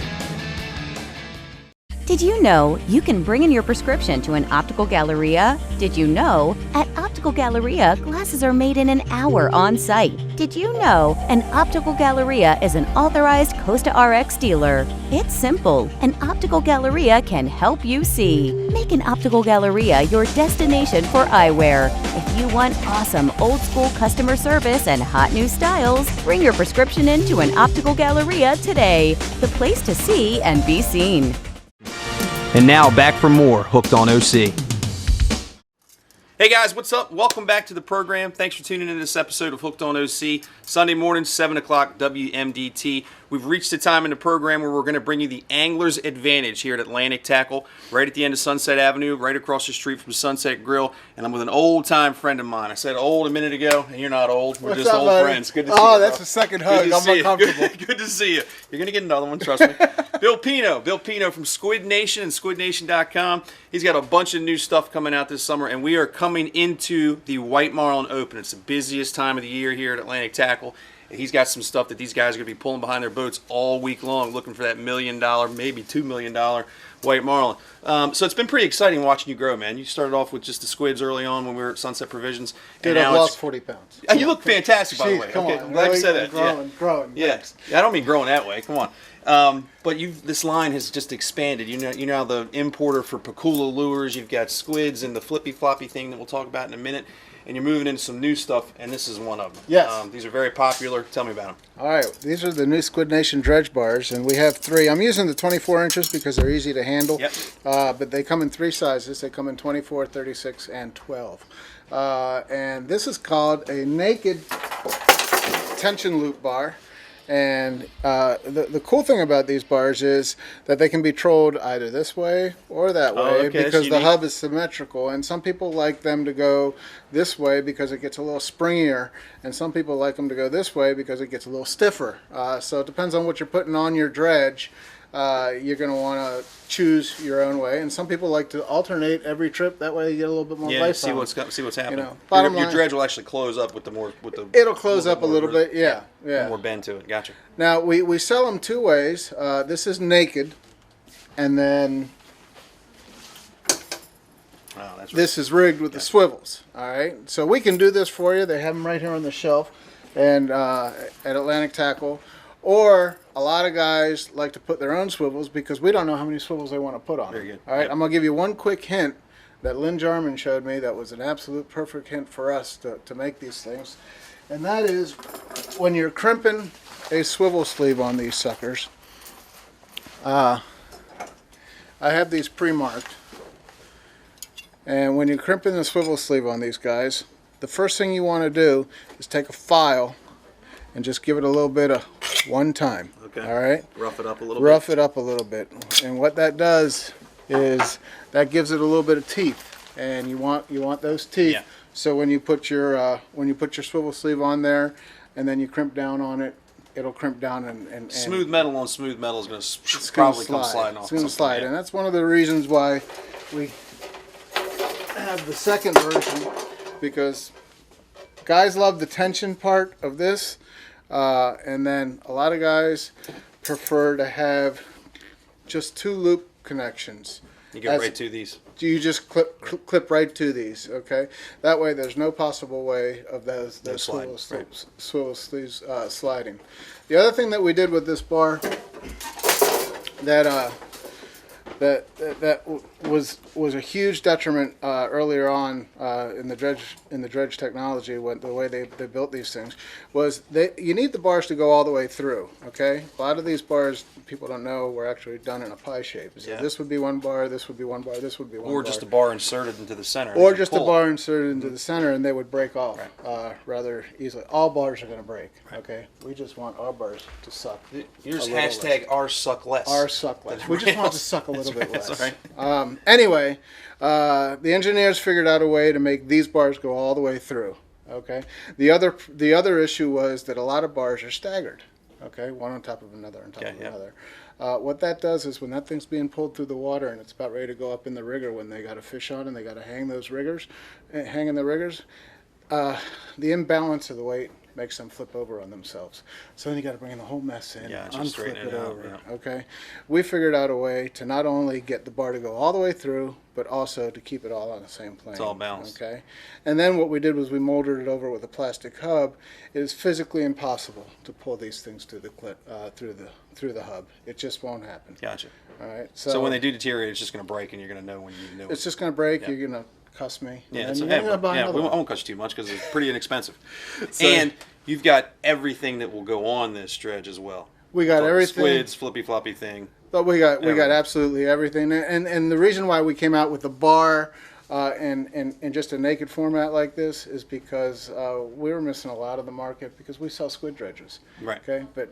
Did you know you can bring in your prescription to an optical galleria? Did you know at Optical Galleria, glasses are made in an hour on site? Did you know an Optical Galleria is an authorized Costa RX dealer? It's simple. An Optical Galleria can help you see. Make an Optical Galleria your destination for eyewear. If you want awesome old school customer service and hot new styles, bring your prescription in to an Optical Galleria today. The place to see and be seen. And now back for more Hooked on OC. Hey guys, what's up? Welcome back to the program. Thanks for tuning in to this episode of Hooked on OC. Sunday morning, 7 o'clock, WMDT. We've reached the time in the program where we're going to bring you the Angler's Advantage here at Atlantic Tackle, right at the end of Sunset Avenue, right across the street from Sunset Grill. And I'm with an old-time friend of mine. I said old a minute ago, and you're not old. We're just old friends. Good to see you. Oh, that's the second hug. I'm uncomfortable. Good to see you. You're going to get another one, trust me. Bill Pino from Squid Nation and SquidNation.com. He's got a bunch of new stuff coming out this summer, and we are coming into the White Marlin Open. It's the busiest time of the year here at Atlantic Tackle. He's got some stuff that these guys are going to be pulling behind their boats all week long, looking for that $1 million, maybe $2 million white marlin. So it's been pretty exciting watching you grow, man. You started off with just the squids early on when we were at Sunset Provisions. Dude, I've lost 40 pounds. You look fantastic, by the way. Come Okay, on, I'm glad you said that. Growing. Yeah. I don't mean growing that way. Come on. But this line has just expanded. You're now the importer for Pakula lures. You've got squids and the flippy floppy thing that we'll talk about in a minute. And you're moving into some new stuff, and this is one of them. Yes. These are very popular. Tell me about them. All right, these are the new Squid Nation dredge bars, and we have 3. I'm using the 24 inches because they're easy to handle. Yep. But they come in 3 sizes. They come in 24, 36, and 12. And this is called a naked tension loop bar. And the cool thing about these bars is that they can be trolled either this way or that way because the hub is symmetrical. And some people like them to go this way because it gets a little springier, and some people like them to go this way because it gets a little stiffer. So it depends on what you're putting on your dredge. You're going to want to choose your own way, and some people like to alternate every trip. That way, you get a little bit more life. See what's happening. You know, your dredge will actually close up with It'll close up a little bit. Yeah. More bend to it. Gotcha. Now we sell them 2 ways. This is naked, and then this is rigged with the swivels. All right. So we can do this for you. They have them right here on the shelf, and at Atlantic Tackle. Or a lot of guys like to put their own swivels because we don't know how many swivels they want to put on. Very good. All right, I'm going to give you one quick hint that Lynn Jarman showed me that was an absolute perfect hint for us to make these things. And that is when you're crimping a swivel sleeve on these suckers, I have these pre-marked. And when you're crimping the swivel sleeve on these guys, the first thing you want to do is take a file and just give it a little bit of one time. Okay. All right. Rough it up a little Rough it up a little bit. And what that does is that gives it a little bit of teeth. And you want those teeth. Yeah. So when you put your swivel sleeve on there, and then you crimp down on it, it'll crimp down and smooth metal on smooth metal is going to probably come sliding off. It's going to slide, and that's one of the reasons why we have the second version, because guys love the tension part of this. And then a lot of guys prefer to have just 2 loop connections. You go right to these. You just clip right to these, okay? That way there's no possible way of those swivel sleeves sliding. The other thing that we did with this bar that was a huge detriment earlier on in the dredge technology, when the way they built these things, was you need the bars to go all the way through. Okay, a lot of these bars people don't know were actually done in a pie shape. So this would be one bar, this would be one bar, this would be one bar. Or just a bar inserted into the center. Or just a bar inserted into the center, and they would break off rather easily. All bars are going to break. Okay, we just want our bars to suck. Here's hashtag ours suck less. Ours suck less. We just want to suck a little bit less. That's right. Anyway, the engineers figured out a way to make these bars go all the way through. Okay. The other issue was that a lot of bars are staggered. Okay, one on top of another on top of another. What that does is when that thing's being pulled through the water and it's about ready to go up in the rigger, when they got a fish on and they got to hang the riggers, the imbalance of the weight makes them flip over on themselves. So then you got to bring the whole mess in, unflip it over. Okay, we figured out a way to not only get the bar to go all the way through, but also to keep it all on the same plane. It's all balanced. Okay, and then what we did was we molded it over with a plastic hub. It is physically impossible to pull these things through the hub. It just won't happen. Gotcha. All right. So when they do deteriorate, it's just going to break, and you're going to know when you know. It's just going to break. You're going to cuss me. Yeah, we won't cuss you too much because it's pretty inexpensive. And you've got everything that will go on this dredge as well. We got everything. Squids, flippy floppy thing. But we got absolutely everything. And the reason why we came out with the bar and just a naked format like this is because we were missing a lot of the market because we sell squid dredges. Right. Okay, but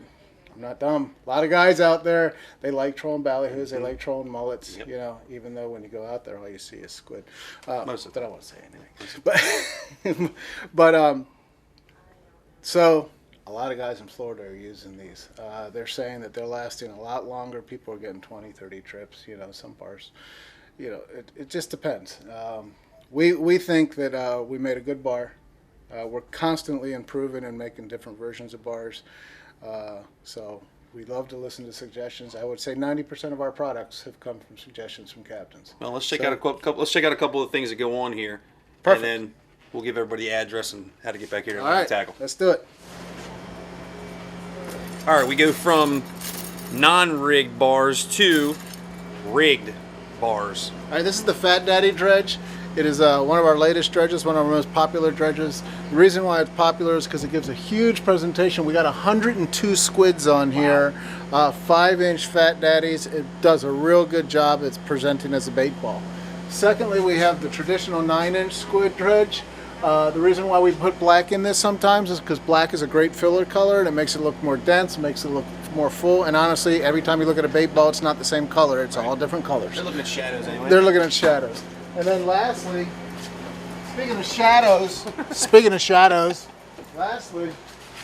I'm not dumb. A lot of guys out there, they like trolling ballyhoos, they like trolling mullets, you know, even though when you go out there, all you see is squid. Most of them. I don't want to say anything. But so a lot of guys in Florida are using these. They're saying that they're lasting a lot longer. People are getting 20, 30 trips, you know, some bars. You know, it just depends. We think that we made a good bar. We're constantly improving and making different versions of bars. So we love to listen to suggestions. I would say 90% of our products have come from suggestions from captains. Well, let's check out a couple. Let's check out a couple of things that go on here. Perfect. And then we'll give everybody the address and how to get back here to All right, tackle. let's do it. All right, we go from non-rigged bars to rigged bars. All right, this is the Fat Daddy dredge. It is one of our latest dredges, one of our most popular dredges. The reason why it's popular is because it gives a huge presentation. We got 102 squids on here, 5-inch Fat Daddies. It does a real good job. It's presenting as a bait ball. Secondly, we have the traditional 9-inch squid dredge. The reason why we put black in this sometimes is because black is a great filler color and it makes it look more dense, makes it look more full. And honestly, every time you look at a bait ball, it's not the same color. It's all different colors. They're looking at shadows anyway. They're looking at shadows. And then lastly, speaking of shadows, lastly,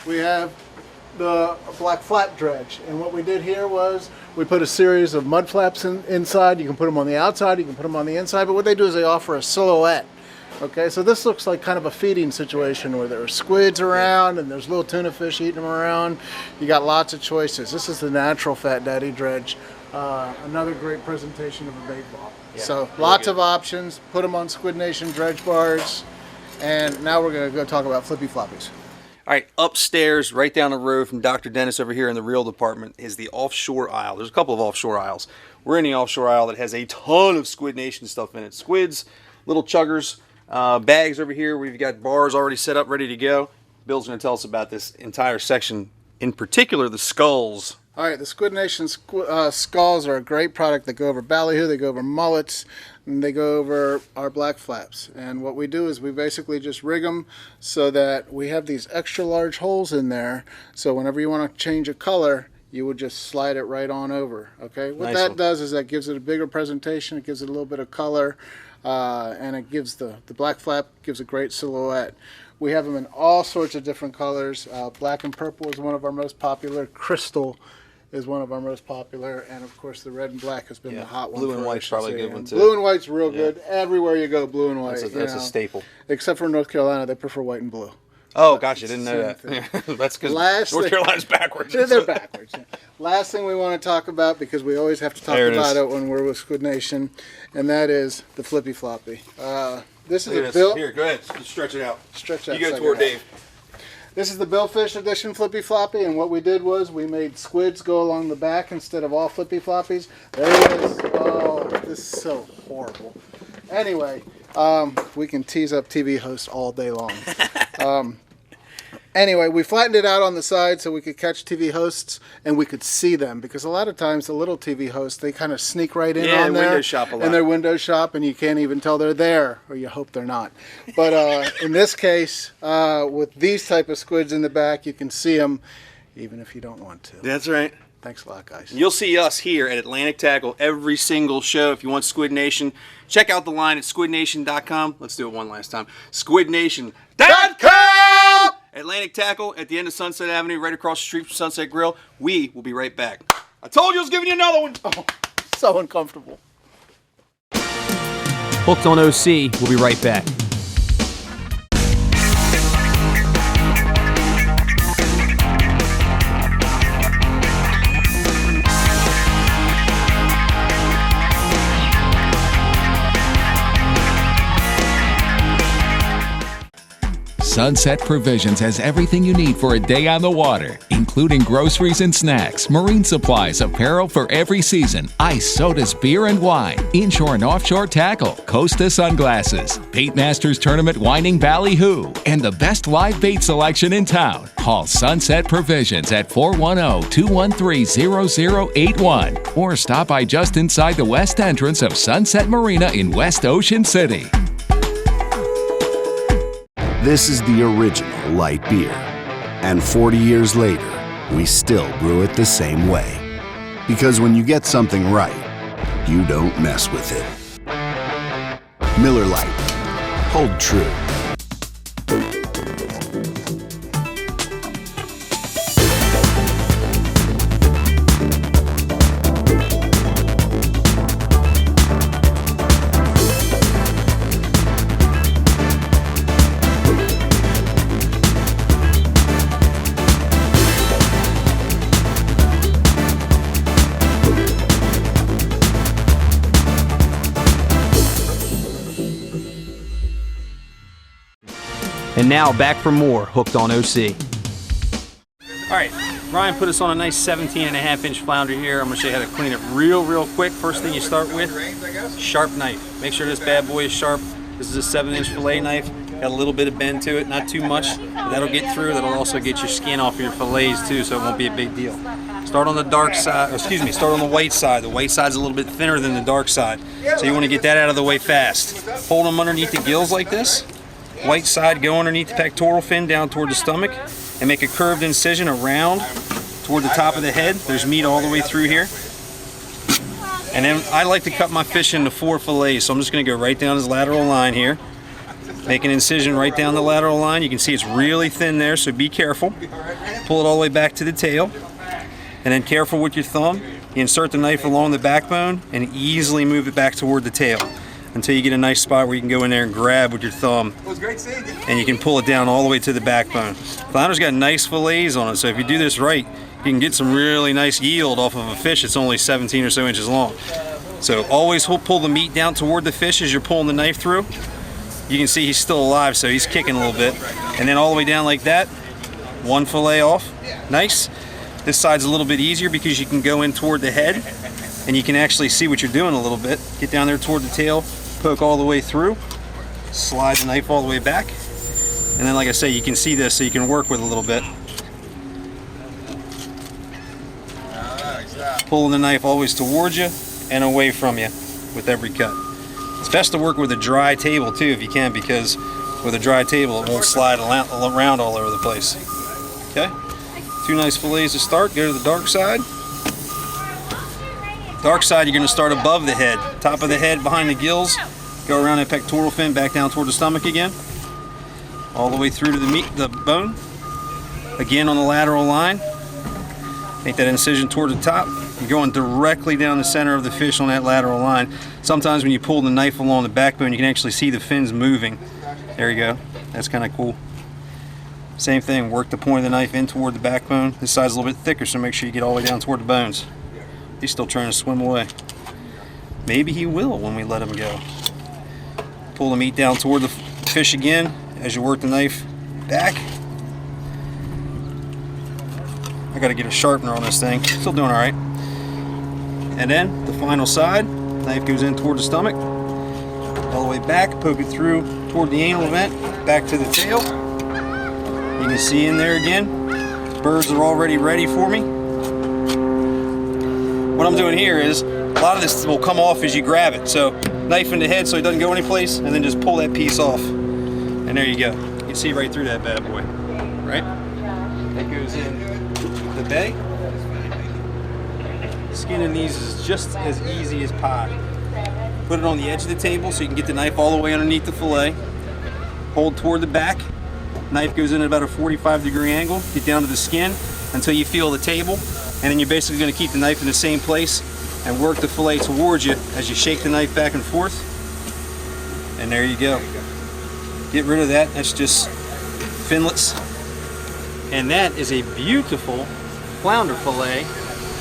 we have the black flap dredge. And what we did here was we put a series of mud flaps inside. You can put them on the outside, you can put them on the inside, but what they do is they offer a silhouette. Okay, so this looks like kind of a feeding situation where there are squids around and there's little tuna fish eating them around. You got lots of choices. This is the natural Fat Daddy dredge. Another great presentation of a bait ball. Yeah, so lots of options. Put them on Squid Nation dredge bars. And now we're going to go talk about flippy floppies. All right, upstairs, right down the road from Dr. Dennis over here in the reel department is the offshore aisle. There's a couple of offshore aisles. We're in the offshore aisle that has a ton of Squid Nation stuff in it. Squids, little chuggers, bags over here. We've got bars already set up, ready to go. Bill's going to tell us about this entire section, in particular the skulls. All right, the Squid Nation skulls are a great product. They go over ballyhoo, they go over mullets, and they go over our black flaps. And what we do is we basically just rig them so that we have these extra large holes in there. So whenever you want to change a color, you would just slide it right on over. Okay, what Nice that one. does is that gives it a bigger presentation. It gives it a little bit of color, and it gives the black flap gives a great silhouette. We have them in all sorts of different colors. Black and purple is one of our most popular. Crystal is one of our most popular, and of course the red and black has been the hot one. Blue and for white's us, probably a good and one too. Blue and white's real Yeah. good. Everywhere you go, blue and white. That's a staple. Except for North Carolina, they prefer white and blue. Oh, gosh, I didn't know that. That's because North Carolina's backwards. They're backwards. Yeah. Last thing we want to talk about, because we always have to talk There it about is. it when we're with Squid Nation, and that is the flippy floppy. This is Look a at bill. Here, go ahead. Stretch it out. Stretch that You go sucker toward out. Dave. This is the Billfish Edition Flippy Floppy, and what we did was we made squids go along the back instead of all flippy floppies. There it is. Oh, this is so horrible. Anyway, we can tease up TV hosts all day long. Anyway, we flattened it out on the side so we could catch TV hosts and we could see them, because a lot of times the little TV hosts, they kind of sneak right in Yeah, on there. window shop a lot. And they're window shop, and you can't even tell they're there, or you hope they're not. But in this case, with these type of squids in the back, you can see them even if you don't want to. That's right. Thanks a lot, guys. You'll see us here at Atlantic Tackle every single show. If you want Squid Nation, check out the line at squidnation.com. Let's do it one last time. Squidnation.com! Atlantic Tackle at the end of Sunset Avenue, right across the street from Sunset Grill. We will be right back. I told you I was giving you another one. Oh, so uncomfortable. Hooked on OC. We'll be right back. Sunset Provisions has everything you need for a day on the water, including groceries and snacks, marine supplies, apparel for every season, ice, sodas, beer and wine, inshore and offshore tackle, Costa sunglasses, Bait Masters Tournament whining ballyhoo, and the best live bait selection in town. Call Sunset Provisions at 410-213-0081 or stop by just inside the west entrance of Sunset Marina in West Ocean City. This is the original light beer. And 40 years later, we still brew it the same way. Because when you get something right, you don't mess with it. Miller Lite. Hold true. now back for more Hooked on OC. All right, Ryan put us on a nice 17.5-inch flounder here. I'm gonna show you how to clean it real quick. First thing you start with, sharp knife. Make sure this bad boy is sharp. This is a 7-inch fillet knife. Got a little bit of bend to it, not too much. But that'll get through. That'll also get your skin off of your fillets too, so it won't be a big deal. Start on the dark side, start on the white side. The white side's a little bit thinner than the dark side. So you wanna get that out of the way fast. Hold them underneath the gills like this. White side, go underneath the pectoral fin down toward the stomach and make a curved incision around toward the top of the head. There's meat all the way through here. And then I like to cut my fish into 4 fillets, so I'm just gonna go right down this lateral line here. Make an incision right down the lateral line. You can see it's really thin there, so be careful. Pull it all the way back to the tail. And then careful with your thumb. You insert the knife along the backbone and easily move it back toward the tail until you get a nice spot where you can go in there and grab with your thumb. It was great seeing you. And you can pull it down all the way to the backbone. Flounder's got nice fillets on it, so if you do this right, you can get some really nice yield off of a fish that's only 17 or so inches long. So always pull the meat down toward the fish as you're pulling the knife through. You can see he's still alive, so he's kicking a little bit. And then all the way down like that, 1 fillet off, nice. This side's a little bit easier because you can go in toward the head and you can actually see what you're doing a little bit. Get down there toward the tail, poke all the way through, slide the knife all the way back. And then like I say, you can see this so you can work with a little bit. Pulling the knife always towards you and away from you with every cut. It's best to work with a dry table too if you can, because with a dry table it won't slide around all over the place. Okay? 2 nice fillets to start. Go to the dark side. Dark side, you're going to start above the head. Top of the head, behind the gills. Go around that pectoral fin, back down toward the stomach again. All the way through to the bone. Again on the lateral line. Make that incision toward the top. You're going directly down the center of the fish on that lateral line. Sometimes when you pull the knife along the backbone, you can actually see the fins moving. There you go. That's kind of cool. Same thing, work the point of the knife in toward the backbone. This side's a little bit thicker, so make sure you get all the way down toward the bones. He's still trying to swim away. Maybe he will when we let him go. Pull the meat down toward the fish again as you work the knife back. I gotta get a sharpener on this thing. Still doing all right. And then the final side, knife goes in toward the stomach, all the way back, poke it through toward the anal vent, back to the tail. You can see in there again, birds are already ready for me. What I'm doing here is, a lot of this will come off as you grab it. So knife in the head so it doesn't go anyplace, and then just pull that piece off. And there you go. You can see right through that bad boy, right? That goes in the bay. Skinning these is just as easy as pie. Put it on the edge of the table so you can get the knife all the way underneath the fillet. Hold toward the back. Knife goes in at about a 45-degree angle. Get down to the skin until you feel the table. And then you're basically going to keep the knife in the same place and work the fillet towards you as you shake the knife back and forth. And there you go. Get rid of that. That's just finlets. And that is a beautiful flounder fillet,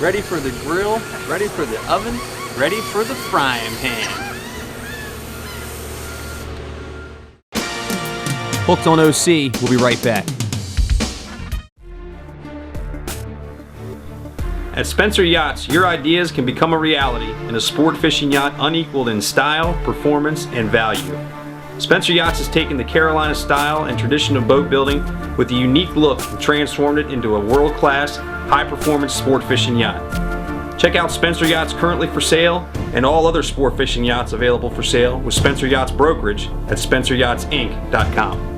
ready for the grill, ready for the oven, ready for the frying pan. Hooked on OC, we'll be right back. At Spencer Yachts, your ideas can become a reality in a sport fishing yacht unequaled in style, performance, and value. Spencer Yachts has taken the Carolina style and tradition of boat building with a unique look and transformed it into a world-class, high-performance sport fishing yacht. Check out Spencer Yachts currently for sale and all other sport fishing yachts available for sale with Spencer Yachts Brokerage at SpencerYachtsInc.com.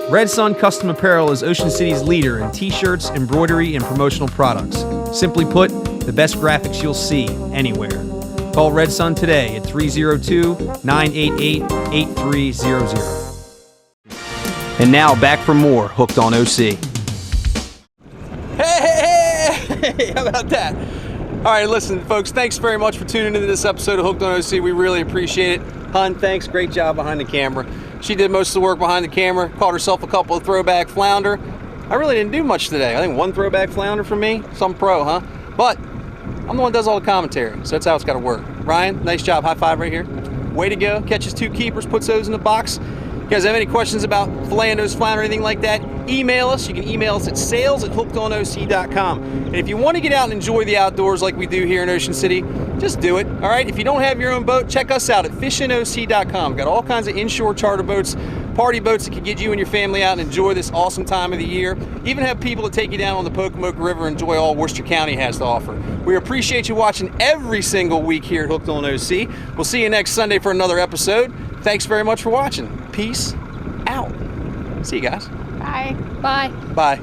Red Sun Custom Apparel is Ocean City's leader in t-shirts, embroidery, and promotional products. Simply put, the best graphics you'll see anywhere. Call Red Sun today at 302-988-8300. And now back for more Hooked on OC. Hey, how about that? All right, listen, folks, thanks very much for tuning into this episode of Hooked on OC. We really appreciate it. Hun, thanks. Great job behind the camera. She did most of the work behind the camera, caught herself a couple of throwback flounder. I really didn't do much today. I think one throwback flounder for me. Some pro, huh? But I'm the one that does all the commentary, so that's how it's got to work. Ryan, nice job. High five right here. Way to go. Catches 2 keepers, puts those in the box. You guys have any questions about filleting those flounder or anything like that, email us. You can email us at sales@hookedonoc.com. And if you want to get out and enjoy the outdoors like we do here in Ocean City, just do it. All right, if you don't have your own boat, check us out at fishinoc.com. Got all kinds of inshore charter boats, party boats that can get you and your family out and enjoy this awesome time of the year. Even have people that take you down on the Pocomoke River and enjoy all Worcester County has to offer. We appreciate you watching every single week here at Hooked on OC. We'll see you next Sunday for another episode. Thanks very much for watching. Peace out. See you guys. Bye. Bye. Bye.